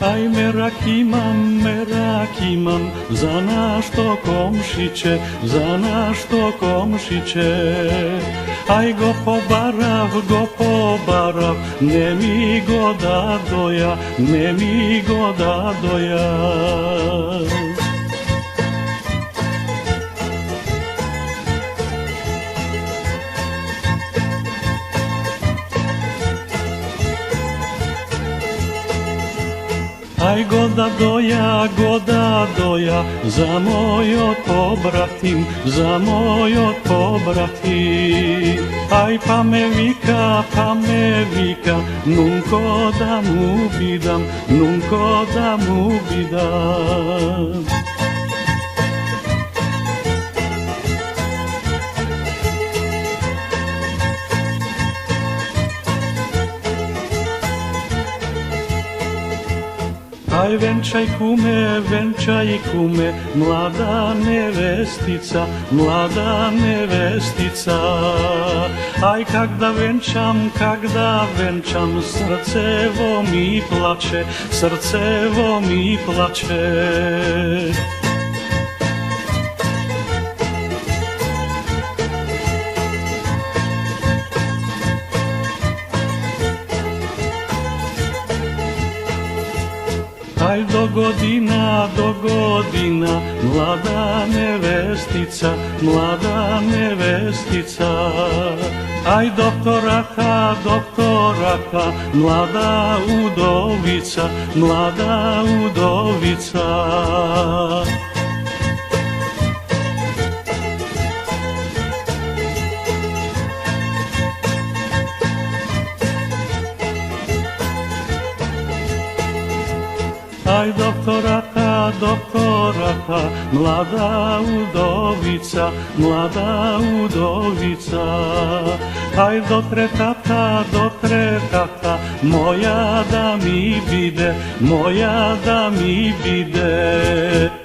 Aj merak imam za našto komšiće, za našto komšiće. Aj go pobarav, ne mi go da doja, ne mi go da doja. Aj goda doja, za moj pobratim, za moj pobratim. Aj pa me vika, nunko da mu bidam, nunko da mu bidam. Aj venčaj kume, mlada nevestica, mlada nevestica. Aj kak da venčam, srcevo mi plače, srcevo mi plače. Aj do godina, mlada nevestica, mlada nevestica. Aj doktoraka, mlada udovica, mlada udovica. Aj doktoraka, mlada udovica, mlada udovica. Aj do tretata, moja da mi bide, moja da mi bide.